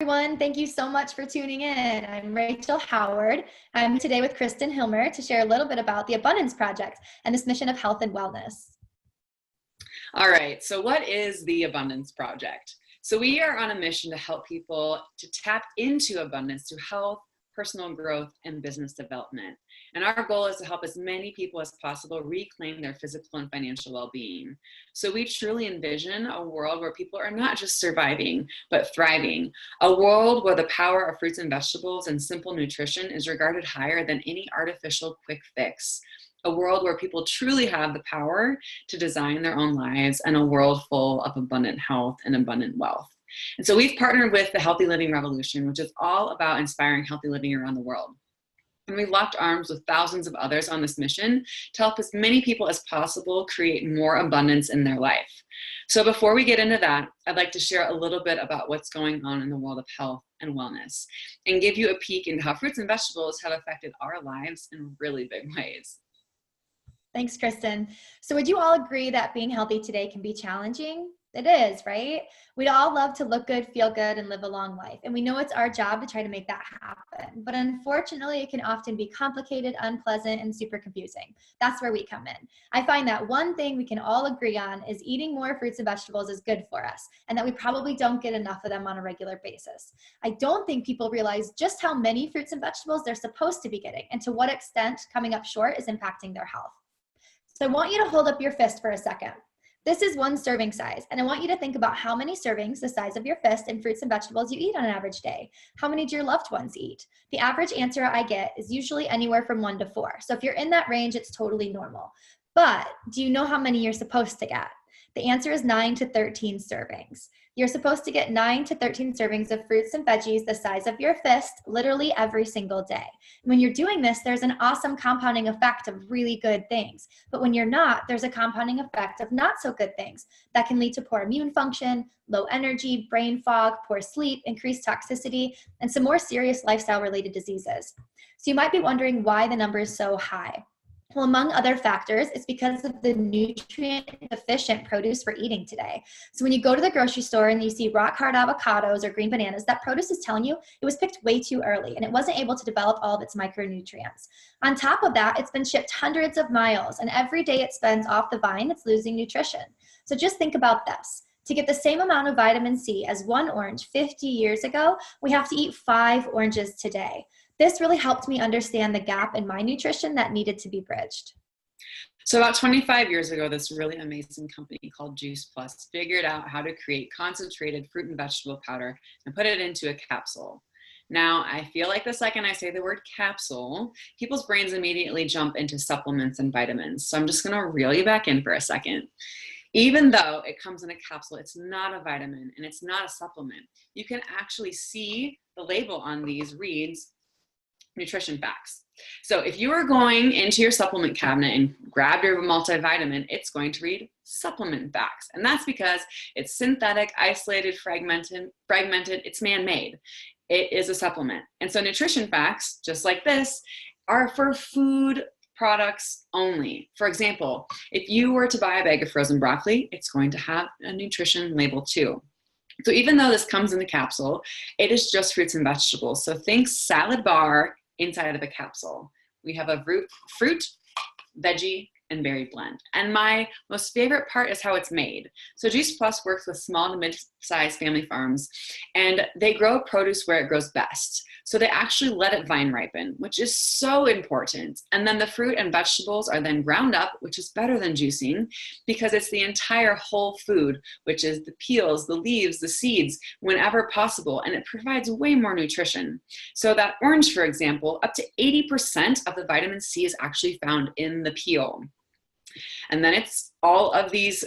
Everyone. Thank you so much for tuning in. I'm Rachel Howard. I'm today with Christen Hilmer to share a little bit about the Abundance Project and this mission of health and wellness. All right, so what is the Abundance Project? So we are on a mission to help people to tap into abundance through health, personal growth, and business development. And our goal is to help as many people as possible reclaim their physical and financial well-being. So we truly envision a world where people are not just surviving, but thriving. A world where the power of fruits and vegetables and simple nutrition is regarded higher than any artificial quick fix. A world where people truly have the power to design their own lives, and a world full of abundant health and abundant wealth. And so we've partnered with the Healthy Living Revolution, which is all about inspiring healthy living around the world. And we've locked arms with thousands of others on this mission to help as many people as possible create more abundance in their life. So before we get into that, I'd like to share a little bit about what's going on in the world of health and wellness and give you a peek into how fruits and vegetables have affected our lives in really big ways. Thanks, Christen. So would you all agree that being healthy today can be challenging? It is, right? We'd all love to look good, feel good, and live a long life. And we know it's our job to try to make that happen. But unfortunately, it can often be complicated, unpleasant, and super confusing. That's where we come in. I find that one thing we can all agree on is eating more fruits and vegetables is good for us, and that we probably don't get enough of them on a regular basis. I don't think people realize just how many fruits and vegetables they're supposed to be getting, and to what extent coming up short is impacting their health. So I want you to hold up your fist for a second. This is one serving size, and I want you to think about how many servings, the size of your fist, in fruits and vegetables you eat on an average day. How many do your loved ones eat? The average answer I get is usually anywhere from 1 to 4. So if you're in that range, it's totally normal. But do you know how many you're supposed to get? The answer is 9 to 13 servings. You're supposed to get 9 to 13 servings of fruits and veggies the size of your fist, literally every single day. When you're doing this, there's an awesome compounding effect of really good things. But when you're not, there's a compounding effect of not so good things that can lead to poor immune function, low energy, brain fog, poor sleep, increased toxicity, and some more serious lifestyle-related diseases. So you might be wondering why the number is so high. Well, among other factors, it's because of the nutrient-deficient produce we're eating today. So when you go to the grocery store and you see rock-hard avocados or green bananas, that produce is telling you it was picked way too early and it wasn't able to develop all of its micronutrients. On top of that, it's been shipped hundreds of miles, and every day it spends off the vine, it's losing nutrition. So just think about this. To get the same amount of vitamin C as one orange 50 years ago, we have to eat 5 oranges today. This really helped me understand the gap in my nutrition that needed to be bridged. So about 25 years ago, this really amazing company called Juice Plus figured out how to create concentrated fruit and vegetable powder and put it into a capsule. Now, I feel like the second I say the word capsule, people's brains immediately jump into supplements and vitamins. So I'm just gonna reel you back in for a second. Even though it comes in a capsule, it's not a vitamin and it's not a supplement. You can actually see the label on these reads nutrition facts. So if you are going into your supplement cabinet and grab your multivitamin, it's going to read supplement facts. And that's because it's synthetic, isolated, fragmented, it's man-made. It is a supplement. And so nutrition facts, just like this, are for food products only. For example, if you were to buy a bag of frozen broccoli, it's going to have a nutrition label too. So even though this comes in the capsule, it is just fruits and vegetables. So think salad bar inside of a capsule. We have a fruit, veggie, and berry blend. And my most favorite part is how it's made. So Juice Plus works with small to mid-sized family farms, and they grow produce where it grows best. So they actually let it vine ripen, which is so important. And then the fruit and vegetables are then ground up, which is better than juicing because it's the entire whole food, which is the peels, the leaves, the seeds, whenever possible, and it provides way more nutrition. So that orange, for example, up to 80% of the vitamin C is actually found in the peel. And then it's all of these,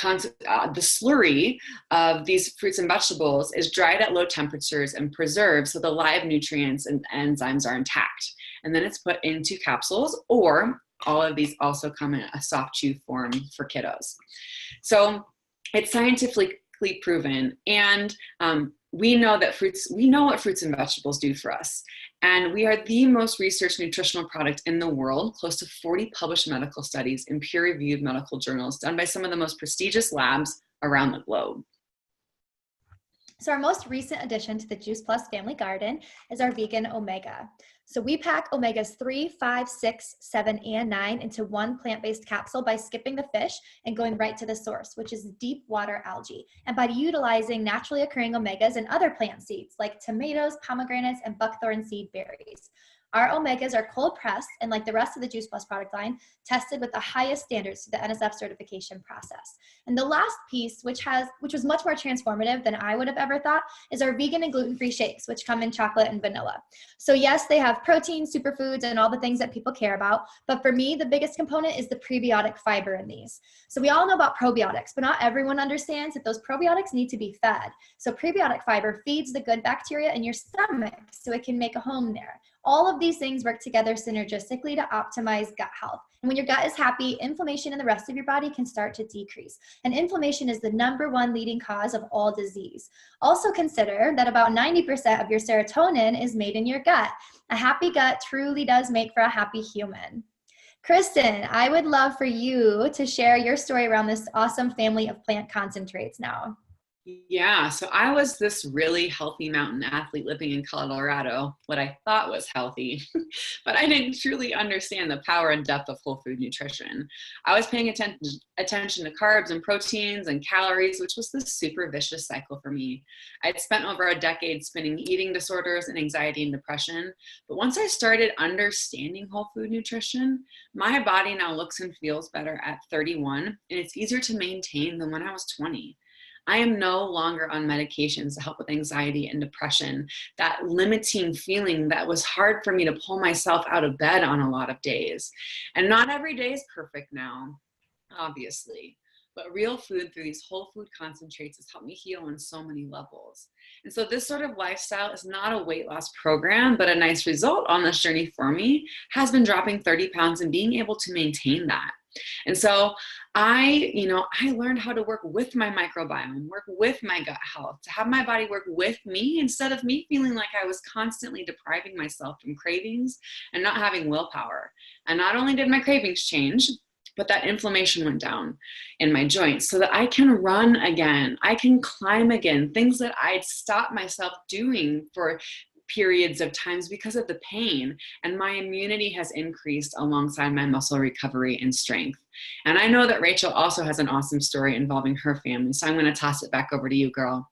the slurry of these fruits and vegetables is dried at low temperatures and preserved so the live nutrients and enzymes are intact. And then it's put into capsules, or all of these also come in a soft chew form for kiddos. So it's scientifically proven, and we know what fruits and vegetables do for us. And we are the most researched nutritional product in the world, close to 40 published medical studies in peer-reviewed medical journals done by some of the most prestigious labs around the globe. So our most recent addition to the Juice Plus family garden is our vegan omega. So we pack omegas 3, 5, 6, 7, and 9 into one plant-based capsule by skipping the fish and going right to the source, which is deep water algae, and by utilizing naturally occurring omegas and other plant seeds like tomatoes, pomegranates, and buckthorn seed berries. Our omegas are cold pressed and, like the rest of the Juice Plus product line, tested with the highest standards through the NSF certification process. And the last piece, which was much more transformative than I would have ever thought, is our vegan and gluten-free shakes, which come in chocolate and vanilla. So yes, they have protein, superfoods, and all the things that people care about. But for me, the biggest component is the prebiotic fiber in these. So we all know about probiotics, but not everyone understands that those probiotics need to be fed. So prebiotic fiber feeds the good bacteria in your stomach so it can make a home there. All of these things work together synergistically to optimize gut health. And when your gut is happy, inflammation in the rest of your body can start to decrease. And inflammation is the #1 leading cause of all disease. Also consider that about 90% of your serotonin is made in your gut. A happy gut truly does make for a happy human. Christen, I would love for you to share your story around this awesome family of plant concentrates now. Yeah, so I was this really healthy mountain athlete living in Colorado, what I thought was healthy, but I didn't truly understand the power and depth of whole food nutrition. I was paying attention to carbs and proteins and calories, which was this super vicious cycle for me. I'd spent over a decade spinning eating disorders and anxiety and depression, but once I started understanding whole food nutrition, my body now looks and feels better at 31, and it's easier to maintain than when I was 20. I am no longer on medications to help with anxiety and depression, that limiting feeling that was hard for me to pull myself out of bed on a lot of days. And not every day is perfect now, obviously, but real food through these whole food concentrates has helped me heal on so many levels. And so this sort of lifestyle is not a weight loss program, but a nice result on this journey for me has been dropping 30 pounds and being able to maintain that. And so I learned how to work with my microbiome, work with my gut health, to have my body work with me instead of me feeling like I was constantly depriving myself from cravings and not having willpower. And not only did my cravings change, but that inflammation went down in my joints so that I can run again. I can climb again, things that I'd stopped myself doing for periods of times because of the pain, and my immunity has increased alongside my muscle recovery and strength. And I know that Rachel also has an awesome story involving her family, so I'm going to toss it back over to you, girl.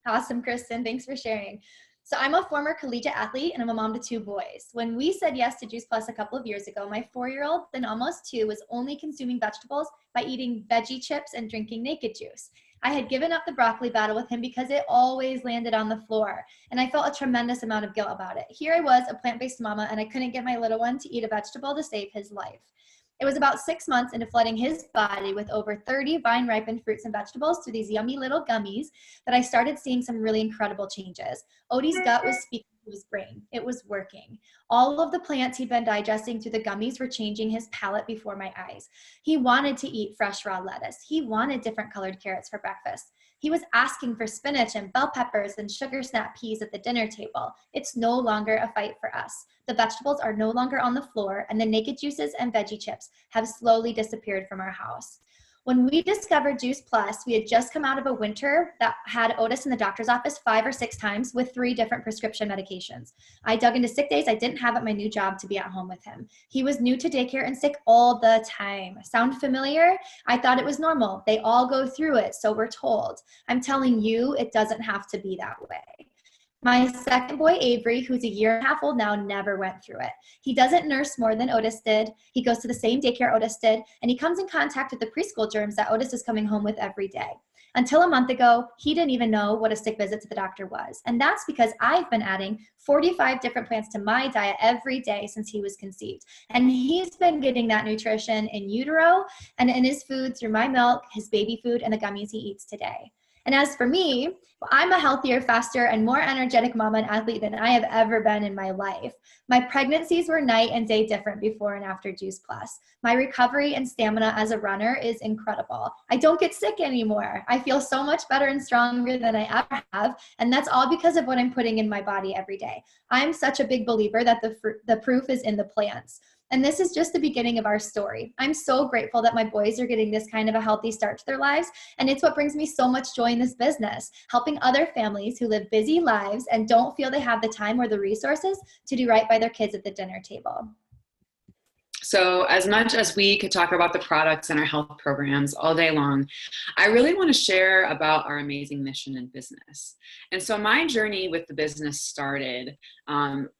Awesome, Christen. Thanks for sharing. So I'm a former collegiate athlete and I'm a mom to 2 boys. When we said yes to Juice Plus a couple of years ago, my 4-year-old, then almost 2, was only consuming vegetables by eating veggie chips and drinking naked juice. I had given up the broccoli battle with him because it always landed on the floor, and I felt a tremendous amount of guilt about it. Here I was, a plant-based mama, and I couldn't get my little one to eat a vegetable to save his life. It was about 6 months into flooding his body with over 30 vine-ripened fruits and vegetables through these yummy little gummies that I started seeing some really incredible changes. Odie's gut was speaking to his brain. It was working. All of the plants he'd been digesting through the gummies were changing his palate before my eyes. He wanted to eat fresh raw lettuce. He wanted different colored carrots for breakfast. He was asking for spinach and bell peppers and sugar snap peas at the dinner table. It's no longer a fight for us. The vegetables are no longer on the floor, and the naked juices and veggie chips have slowly disappeared from our house. When we discovered Juice Plus, we had just come out of a winter that had Otis in the doctor's office 5 or 6 times with 3 different prescription medications. I dug into sick days I didn't have at my new job to be at home with him. He was new to daycare and sick all the time. Sound familiar? I thought it was normal. They all go through it, so we're told. I'm telling you, it doesn't have to be that way. My second boy, Avery, who's a 1.5 years old now, never went through it. He doesn't nurse more than Otis did. He goes to the same daycare Otis did, and he comes in contact with the preschool germs that Otis is coming home with every day. Until a month ago, he didn't even know what a sick visit to the doctor was. And that's because I've been adding 45 different plants to my diet every day since he was conceived. And he's been getting that nutrition in utero and in his food through my milk, his baby food, and the gummies he eats today. And as for me, I'm a healthier, faster, and more energetic mama and athlete than I have ever been in my life. My pregnancies were night and day different before and after Juice Plus. My recovery and stamina as a runner is incredible. I don't get sick anymore. I feel so much better and stronger than I ever have, and that's all because of what I'm putting in my body every day. I'm such a big believer that the proof is in the plants. And this is just the beginning of our story. I'm so grateful that my boys are getting this kind of a healthy start to their lives. And it's what brings me so much joy in this business, helping other families who live busy lives and don't feel they have the time or the resources to do right by their kids at the dinner table. So as much as we could talk about the products and our health programs all day long, I really want to share about our amazing mission in business. And so my journey with the business started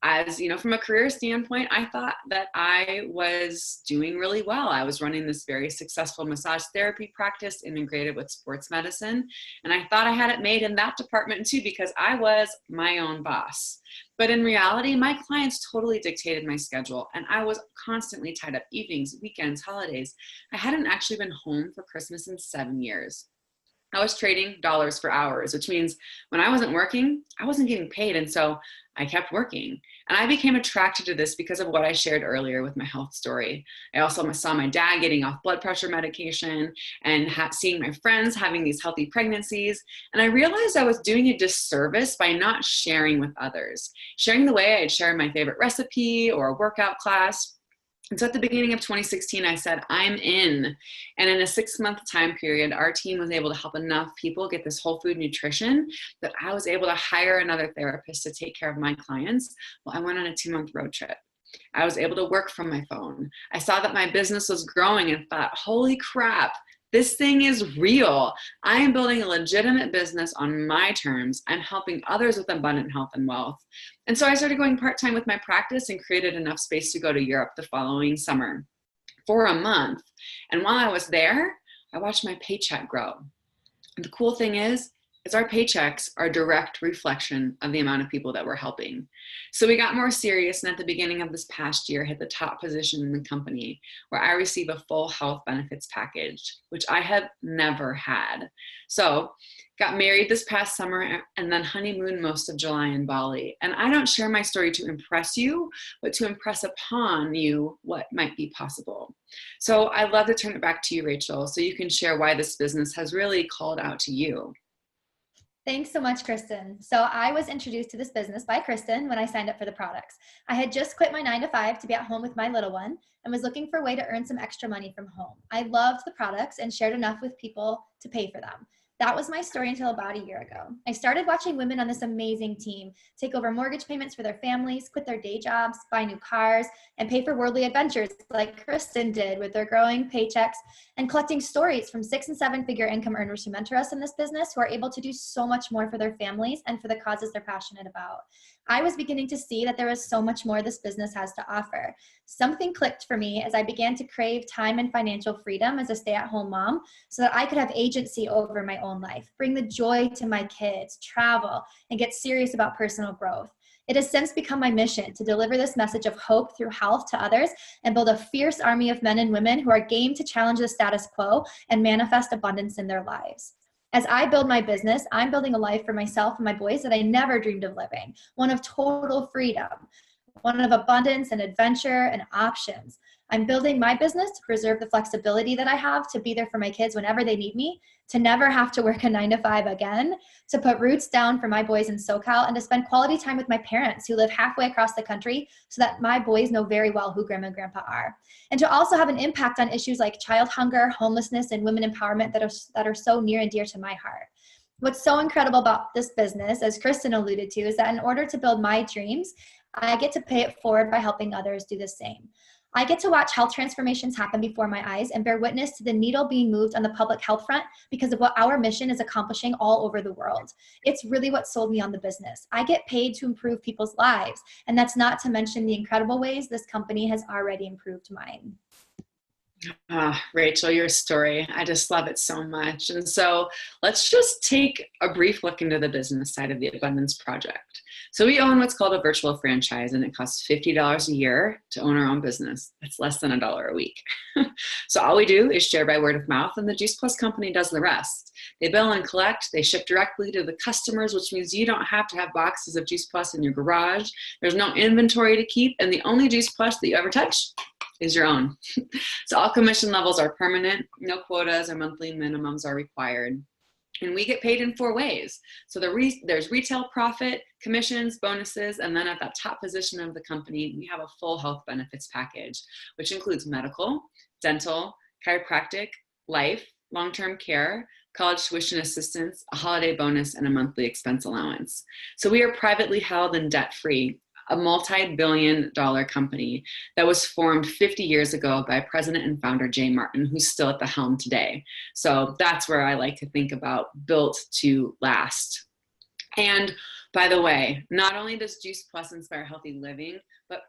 as, from a career standpoint, I thought that I was doing really well. I was running this very successful massage therapy practice integrated with sports medicine. And I thought I had it made in that department too, because I was my own boss. But in reality, my clients totally dictated my schedule, and I was constantly tied up evenings, weekends, holidays. I hadn't actually been home for Christmas in 7 years. I was trading dollars for hours, which means when I wasn't working, I wasn't getting paid. And so I kept working. And I became attracted to this because of what I shared earlier with my health story. I also saw my dad getting off blood pressure medication and seeing my friends having these healthy pregnancies. And I realized I was doing a disservice by not sharing with others, sharing the way I'd share my favorite recipe or a workout class. And so at the beginning of 2016, I said, I'm in. And in a 6-month time period, our team was able to help enough people get this whole food nutrition that I was able to hire another therapist to take care of my clients while I went on a 2-month road trip. I was able to work from my phone. I saw that my business was growing and thought, holy crap, this thing is real. I am building a legitimate business on my terms. I'm helping others with abundant health and wealth. And so I started going part-time with my practice and created enough space to go to Europe the following summer for a month. And while I was there, I watched my paycheck grow. And the cool thing is our paychecks are a direct reflection of the amount of people that we're helping. So we got more serious, and at the beginning of this past year, hit the top position in the company where I receive a full health benefits package, which I have never had. So got married this past summer and then honeymooned most of July in Bali. And I don't share my story to impress you, but to impress upon you what might be possible. So I'd love to turn it back to you, Rachel, so you can share why this business has really called out to you. Thanks so much, Christen. So I was introduced to this business by Christen when I signed up for the products. I had just quit my 9-to-5 to be at home with my little one and was looking for a way to earn some extra money from home. I loved the products and shared enough with people to pay for them. That was my story until about a year ago. I started watching women on this amazing team take over mortgage payments for their families, quit their day jobs, buy new cars, and pay for worldly adventures like Christen did with their growing paychecks, and collecting stories from 6- and 7-figure income earners who mentor us in this business who are able to do so much more for their families and for the causes they're passionate about. I was beginning to see that there was so much more this business has to offer. Something clicked for me as I began to crave time and financial freedom as a stay-at-home mom so that I could have agency over my own life, bring the joy to my kids, travel, and get serious about personal growth. It has since become my mission to deliver this message of hope through health to others and build a fierce army of men and women who are game to challenge the status quo and manifest abundance in their lives. As I build my business, I'm building a life for myself and my boys that I never dreamed of living, one of total freedom, one of abundance and adventure and options. I'm building my business to preserve the flexibility that I have to be there for my kids whenever they need me, to never have to work a 9-to-5 again, to put roots down for my boys in SoCal, and to spend quality time with my parents who live halfway across the country so that my boys know very well who grandma and grandpa are. And to also have an impact on issues like child hunger, homelessness, and women empowerment that are so near and dear to my heart. What's so incredible about this business, as Christen alluded to, is that in order to build my dreams, I get to pay it forward by helping others do the same. I get to watch health transformations happen before my eyes and bear witness to the needle being moved on the public health front because of what our mission is accomplishing all over the world. It's really what sold me on the business. I get paid to improve people's lives, and that's not to mention the incredible ways this company has already improved mine. Rachel, your story, I just love it so much. And so let's just take a brief look into the business side of the Abundance Project. So we own what's called a virtual franchise, and it costs $50 a year to own our own business. That's less than $1 a week. So all we do is share by word of mouth, and the Juice Plus company does the rest. They bill and collect, they ship directly to the customers, which means you don't have to have boxes of Juice Plus in your garage. There's no inventory to keep, and the only Juice Plus that you ever touch is your own. So all commission levels are permanent, no quotas or monthly minimums are required. And we get paid in 4 ways. So there's retail profit, commissions, bonuses, and then at that top position of the company, we have a full health benefits package, which includes medical, dental, chiropractic, life, long-term care, college tuition assistance, a holiday bonus, and a monthly expense allowance. So we are privately held and debt-free, a multi-billion-dollar company that was formed 50 years ago by President and founder Jay Martin, who's still at the helm today. So that's where I like to think about built to last. And by the way, not only does Juice Plus inspire healthy living, but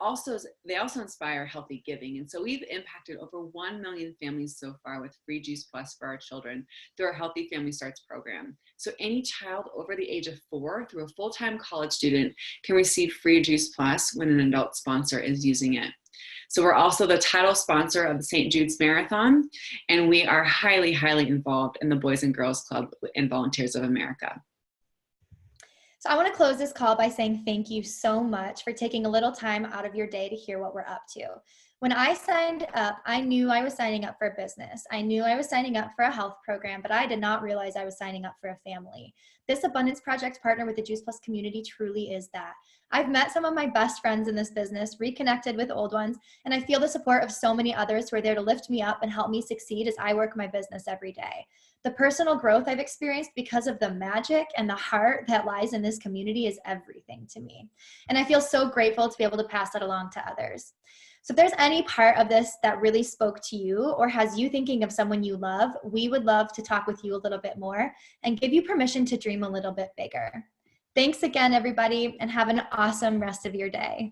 they also inspire healthy giving. And so we've impacted over 1 million families so far with free Juice Plus for our children through our Healthy Family Starts program. So any child over the age of 4 through a full-time college student can receive free Juice Plus when an adult sponsor is using it. So we're also the title sponsor of the St. Jude's Marathon, and we are highly, highly involved in the Boys and Girls Club and Volunteers of America. So I want to close this call by saying thank you so much for taking a little time out of your day to hear what we're up to. When I signed up, I knew I was signing up for a business. I knew I was signing up for a health program, but I did not realize I was signing up for a family. This Abundance Project partner with the Juice Plus community truly is that. I've met some of my best friends in this business, reconnected with old ones, and I feel the support of so many others who are there to lift me up and help me succeed as I work my business every day. The personal growth I've experienced because of the magic and the heart that lies in this community is everything to me. And I feel so grateful to be able to pass that along to others. So if there's any part of this that really spoke to you or has you thinking of someone you love, we would love to talk with you a little bit more and give you permission to dream a little bit bigger. Thanks again, everybody, and have an awesome rest of your day.